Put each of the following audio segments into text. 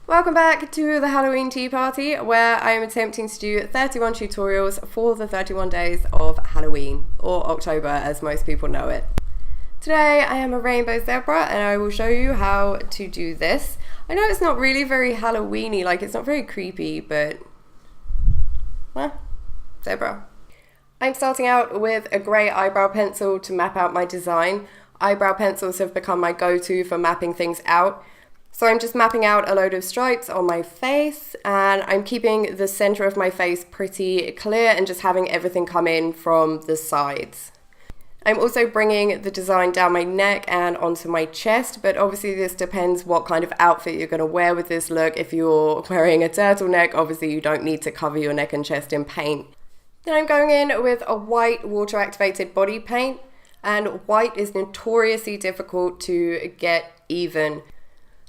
Welcome back to the Halloween tea party, where I am attempting to do 31 tutorials for the 31 days of Halloween, or October as most people know it. Today I am a rainbow zebra and I will show you how to do this. I know it's not really very Halloweeny, like it's not very creepy, but well, zebra. I'm starting out with a grey eyebrow pencil to map out my design. Eyebrow pencils have become my go-to for mapping things out. So I'm just mapping out a load of stripes on my face, and I'm keeping the center of my face pretty clear and just having everything come in from the sides. I'm also bringing the design down my neck and onto my chest, but obviously this depends what kind of outfit you're going to wear with this look. If you're wearing a turtleneck, obviously you don't need to cover your neck and chest in paint. Then I'm going in with a white water activated body paint, and white is notoriously difficult to get even.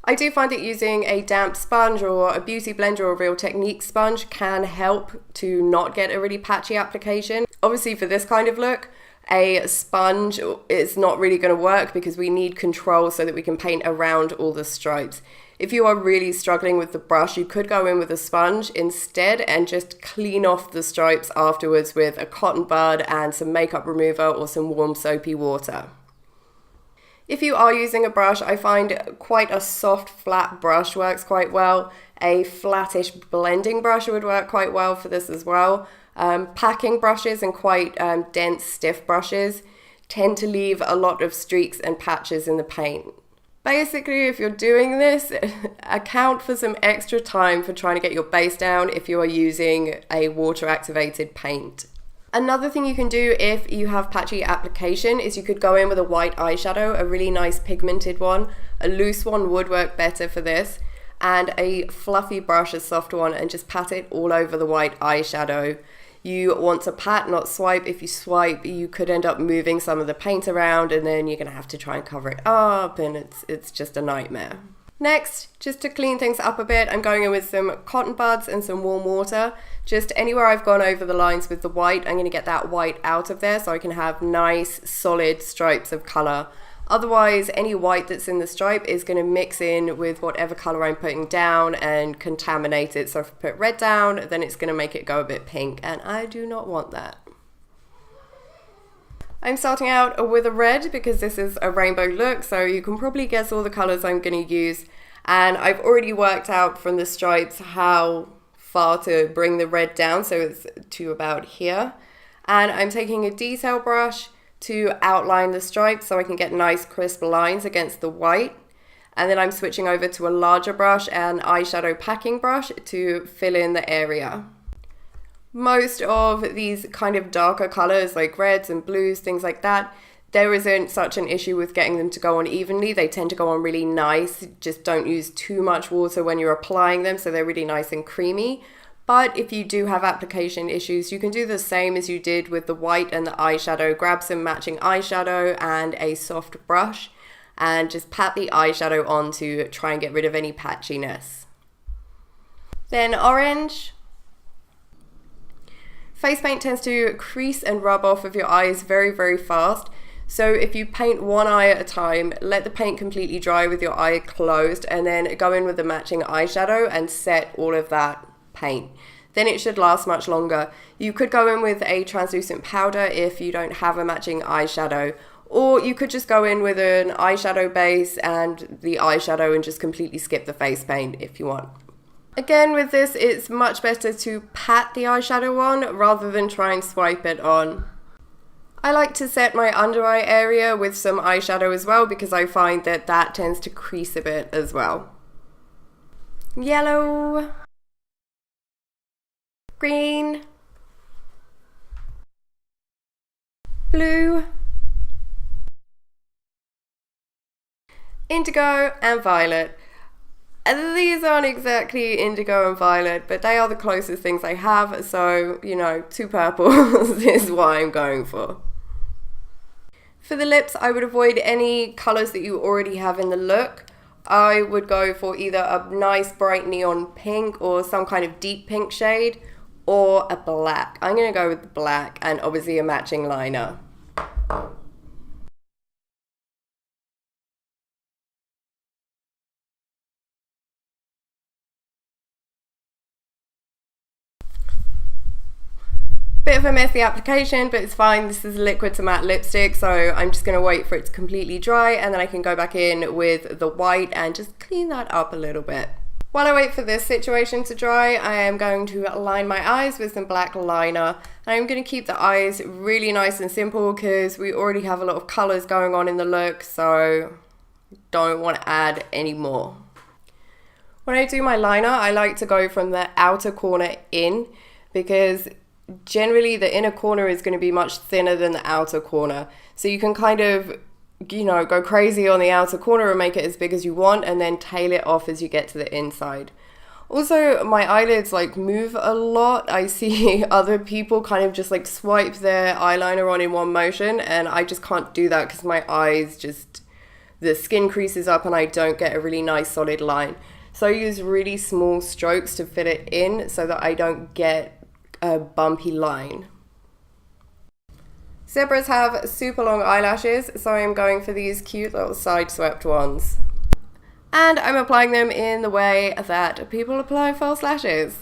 I do find that using a damp sponge or a beauty blender or a Real Technique sponge can help to not get a really patchy application. Obviously for this kind of look, a sponge is not really going to work because we need control so that we can paint around all the stripes. If you are really struggling with the brush, you could go in with a sponge instead and just clean off the stripes afterwards with a cotton bud and some makeup remover or some warm soapy water. If you are using a brush, I find quite a soft, flat brush works quite well. A flattish blending brush would work quite well for this as well. Packing brushes and quite dense, stiff brushes tend to leave a lot of streaks and patches in the paint. Basically, if you're doing this, account for some extra time for trying to get your base down if you are using a water-activated paint. Another thing you can do if you have patchy application is you could go in with a white eyeshadow, a really nice pigmented one. A loose one would work better for this, and a fluffy brush, a soft one, and just pat it all over the white eyeshadow. You want to pat, not swipe. If you swipe, you could end up moving some of the paint around, and then you're going to have to try and cover it up, and it's just a nightmare. Next, just to clean things up a bit, I'm going in with some cotton buds and some warm water. Just anywhere I've gone over the lines with the white, I'm going to get that white out of there so I can have nice, solid stripes of color. Otherwise, any white that's in the stripe is going to mix in with whatever color I'm putting down and contaminate it. So if I put red down, then it's going to make it go a bit pink, and I do not want that. I'm starting out with a red because this is a rainbow look, so you can probably guess all the colors I'm going to use. And I've already worked out from the stripes how far to bring the red down, so it's to about here. And I'm taking a detail brush to outline the stripes so I can get nice crisp lines against the white. And then I'm switching over to a larger brush and eyeshadow packing brush to fill in the area. Most of these kind of darker colors like reds and blues, things like that, there isn't such an issue with getting them to go on evenly. They tend to go on really nice. Just don't use too much water when you're applying them, so they're really nice and creamy. But if you do have application issues, you can do the same as you did with the white and the eyeshadow. Grab some matching eyeshadow and a soft brush and just pat the eyeshadow on to try and get rid of any patchiness. Then orange. Face paint tends to crease and rub off of your eyes very, very fast. So if you paint one eye at a time, let the paint completely dry with your eye closed and then go in with the matching eyeshadow and set all of that paint. Then it should last much longer. You could go in with a translucent powder if you don't have a matching eyeshadow, or you could just go in with an eyeshadow base and the eyeshadow and just completely skip the face paint if you want. Again, with this, it's much better to pat the eyeshadow on rather than try and swipe it on. I like to set my under eye area with some eyeshadow as well because I find that that tends to crease a bit as well. Yellow, green, blue, indigo, and violet. And these aren't exactly indigo and violet, but they are the closest things I have, so, you know, two purples is what I'm going for. For the lips, I would avoid any colours that you already have in the look. I would go for either a nice bright neon pink or some kind of deep pink shade, or a black. I'm going to go with black and obviously a matching liner. Bit of a messy application, but it's fine. This is a liquid to matte lipstick, so I'm just going to wait for it to completely dry, and then I can go back in with the white and just clean that up a little bit. While I wait for this situation to dry, I am going to line my eyes with some black liner. I'm going to keep the eyes really nice and simple because we already have a lot of colours going on in the look, so don't want to add any more. When I do my liner, I like to go from the outer corner in, because generally the inner corner is going to be much thinner than the outer corner. So you can kind of, you know, go crazy on the outer corner and make it as big as you want, and then tail it off as you get to the inside. Also, my eyelids like move a lot. I see other people kind of just like swipe their eyeliner on in one motion, and I just can't do that because my eyes just, the skin creases up and I don't get a really nice solid line. So I use really small strokes to fit it in so that I don't get a bumpy line. Zebras have super long eyelashes, so I'm going for these cute little side swept ones. And I'm applying them in the way that people apply false lashes.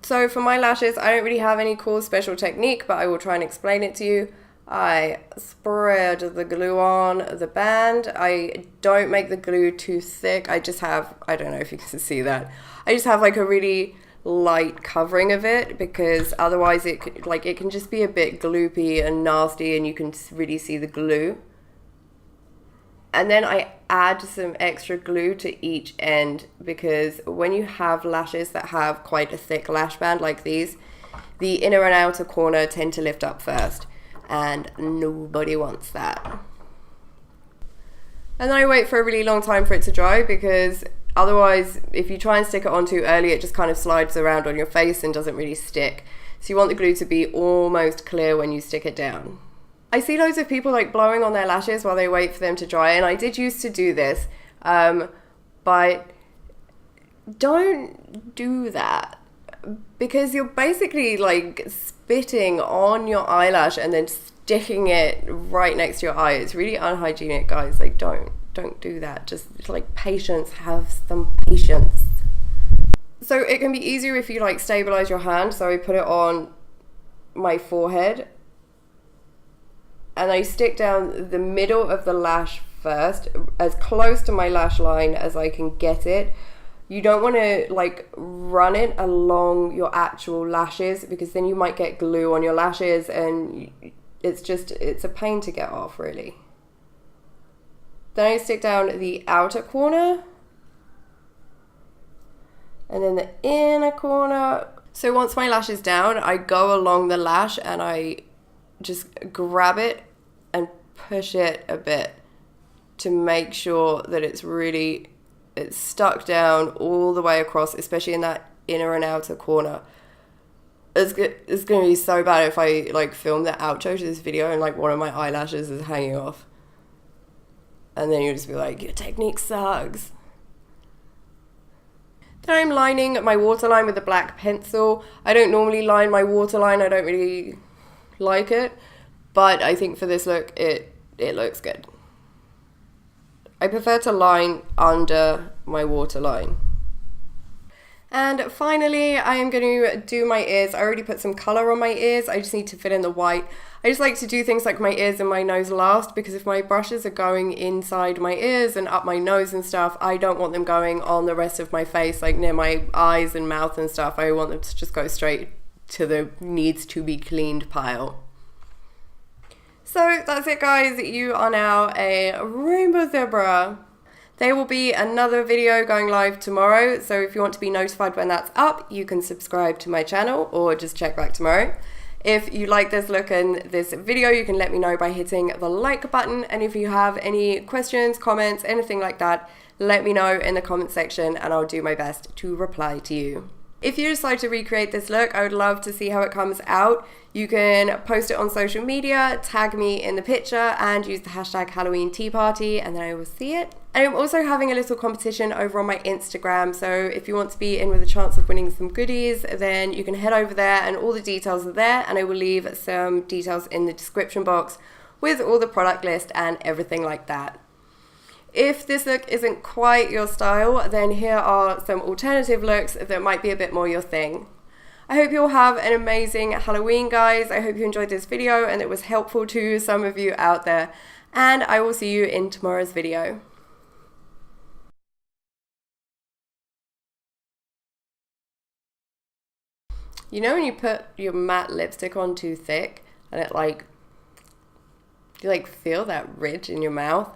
So for my lashes, I don't really have any cool special technique, but I will try and explain it to you. I spread the glue on the band. I don't make the glue too thick. I just have, I don't know if you can see that, I just have like a really light covering of it, because otherwise it can just be a bit gloopy and nasty and you can really see the glue. And then I add some extra glue to each end, because when you have lashes that have quite a thick lash band like these, the inner and outer corner tend to lift up first, and nobody wants that. And then I wait for a really long time for it to dry, because otherwise, if you try and stick it on too early, it just kind of slides around on your face and doesn't really stick. So you want the glue to be almost clear when you stick it down. I see loads of people like blowing on their lashes while they wait for them to dry, and I did used to do this, but don't do that, because you're basically like spitting on your eyelash and then sticking it right next to your eye. It's really unhygienic, guys. Like, don't do that. Just like patience, have some patience. So it can be easier if you like stabilize your hand. So I put it on my forehead and I stick down the middle of the lash first, as close to my lash line as I can get it. You don't want to like run it along your actual lashes, because then you might get glue on your lashes and it's a pain to get off, really. Then I stick down the outer corner and then the inner corner. So once my lash is down, I go along the lash and I just grab it and push it a bit to make sure that it's stuck down all the way across, especially in that inner and outer corner. It's going to be so bad if I like film the outro to this video and like one of my eyelashes is hanging off. And then you'll just be like, your technique sucks. Then I'm lining my waterline with a black pencil. I don't normally line my waterline. I don't really like it. But I think for this look, it looks good. I prefer to line under my waterline. And finally, I am going to do my ears. I already put some colour on my ears. I just need to fill in the white. I just like to do things like my ears and my nose last, because if my brushes are going inside my ears and up my nose and stuff, I don't want them going on the rest of my face, like near my eyes and mouth and stuff. I want them to just go straight to the needs to be cleaned pile. So that's it, guys. You are now a rainbow zebra. There will be another video going live tomorrow, so if you want to be notified when that's up, you can subscribe to my channel or just check back tomorrow. If you like this look and this video, you can let me know by hitting the like button, and if you have any questions, comments, anything like that, let me know in the comment section and I'll do my best to reply to you. If you decide to recreate this look, I would love to see how it comes out. You can post it on social media, tag me in the picture, and use the hashtag Halloween Tea Party, and then I will see it. And I'm also having a little competition over on my Instagram, so if you want to be in with a chance of winning some goodies, then you can head over there and all the details are there, and I will leave some details in the description box with all the product list and everything like that. If this look isn't quite your style, then here are some alternative looks that might be a bit more your thing. I hope you all have an amazing Halloween, guys. I hope you enjoyed this video and it was helpful to some of you out there. And I will see you in tomorrow's video. You know when you put your matte lipstick on too thick and it you feel that ridge in your mouth?